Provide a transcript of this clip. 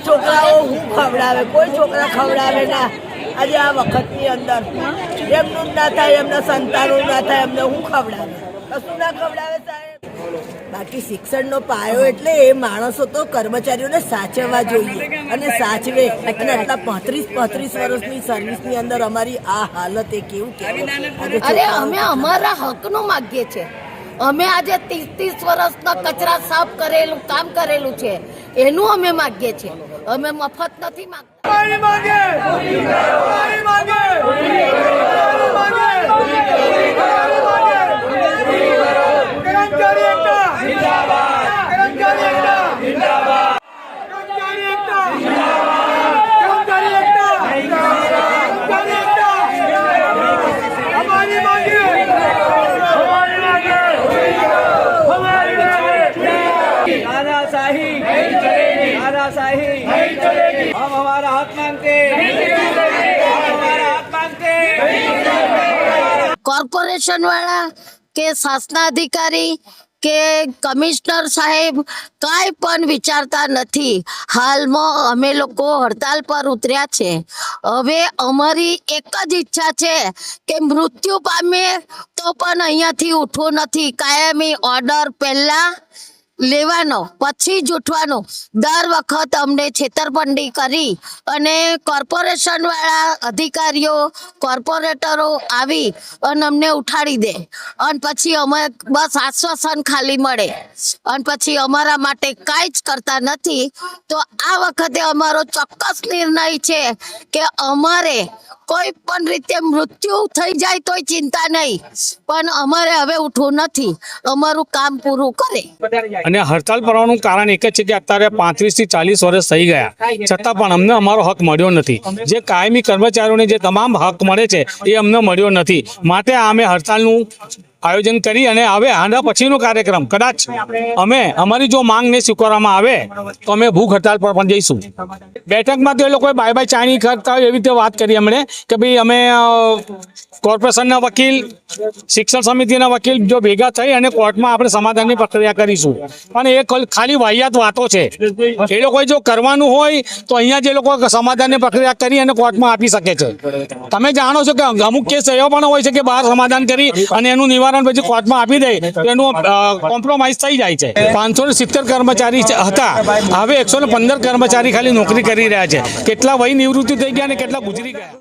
છોકરાઓ હું ખવડાવે, કોઈ છોકરા ખવડાવે ના. આજે આ વખતની અંદર એમનું જ ના થાય, એમના સંતાનો ના થાય, એમને હું ખવડાવે? કશું ના ખવડાવે સાહેબ. બાકી શિક્ષણનો પાયો એટલે એ માણસો તો કર્મચારીઓને સાચવવા જોઈએ અને સાચવે. અને આટલા 35 વર્ષની સર્વિસની અંદર અમારી આ હાલત એ કેવું કહેવાય? અરે અમે અમારા હકનું માગીએ છીએ. અમે આજે 30 વર્ષના કચરા સાફ કરેલું કામ કરેલું છે એનું અમે માગીએ છીએ. અમે મફત નથી हम हमारा हक मांगते કોર્પોરેશન વાળા કે શાસનાધિકારી કે કમિશનર સાહેબ કાંઈ પણ વિચારતા નથી. હાલમાં અમે લોકો હડતાલ પર ઉતર્યા છે. હવે અમારી એક જ ઈચ્છા છે કે મૃત્યુ પામે તો પણ અહીંયાથી ઉઠવું નથી. કાયમી ઓર્ડર પહેલા લેવાનો, પછી જ ઉઠવાનો. દર વખત અમને છેતરપિંડી કરી અને કોર્પોરેશન વાળા અધિકારીઓ કોર્પોરેટરો આવી અને અમને ઉઠાડી દે અને પછી અમે બસ આશ્વાસન ખાલી મળે અને પછી અમારા માટે કાંઈ જ કરતા નથી. તો આ વખતે અમારો ચોક્કસ નિર્ણય છે કે અમારે કોઈ પણ રીતે મૃત્યુ થઈ જાય તોય ચિંતા નહીં, પણ અમારે હવે ઉઠવું નથી. અમારું કામ પૂરું કરે. અને હડતાલ કરવાનું કારણ એક જ છે કે અત્યારે 35 થી 40 વર્ષ થઈ ગયા છતાં પણ અમને અમારો હક મળ્યો નથી. જે કાયમી કર્મચારીઓને જે તમામ હક મળે છે એ અમને મળ્યો નથી. માટે અમે હડતાલનું આયોજન કરી અને હવે આના પછીનો કાર્યક્રમ કદાચ અમે અમારી જો માંગ ને સ્વીકારવામાં આવે તો અમે ભૂખ હડતાલ પર પણ જઈશું. બેઠકમાં તો એ લોકોએ બાય બાય ચાણી કરતા એવી રીતે વાત કરી અમને કે ભાઈ અમે કોર્પોરેશનના વકીલ, શિક્ષણ સમિતિના વકીલ જો ભેગા થઈ અને કોર્ટમાં આપણે સમાધાનની પ્રક્રિયા કરીશું. પણ એ ખાલી વાહિયાત વાતો છે. એ લોકોએ જો કરવાનું હોય તો અહીંયા જે લોકો સમાધાનની પ્રક્રિયા કરી અને કોર્ટમાં આપી શકે છે. તમે જાણો છો કે અમુક કેસ એવો પણ હોય છે કે બહાર સમાધાન કરી અને એનું નિવારણ પછી કોર્ટમાં આપી દે તો એનું કોમ્પ્રોમાઇઝ થઈ જાય છે. 570 કર્મચારી હતા, હવે 115 કર્મચારી ખાલી નોકરી કરી રહ્યા છે. કેટલા વય નિવૃત્તિ થઈ ગયા અને કેટલા ગુજરી ગયા.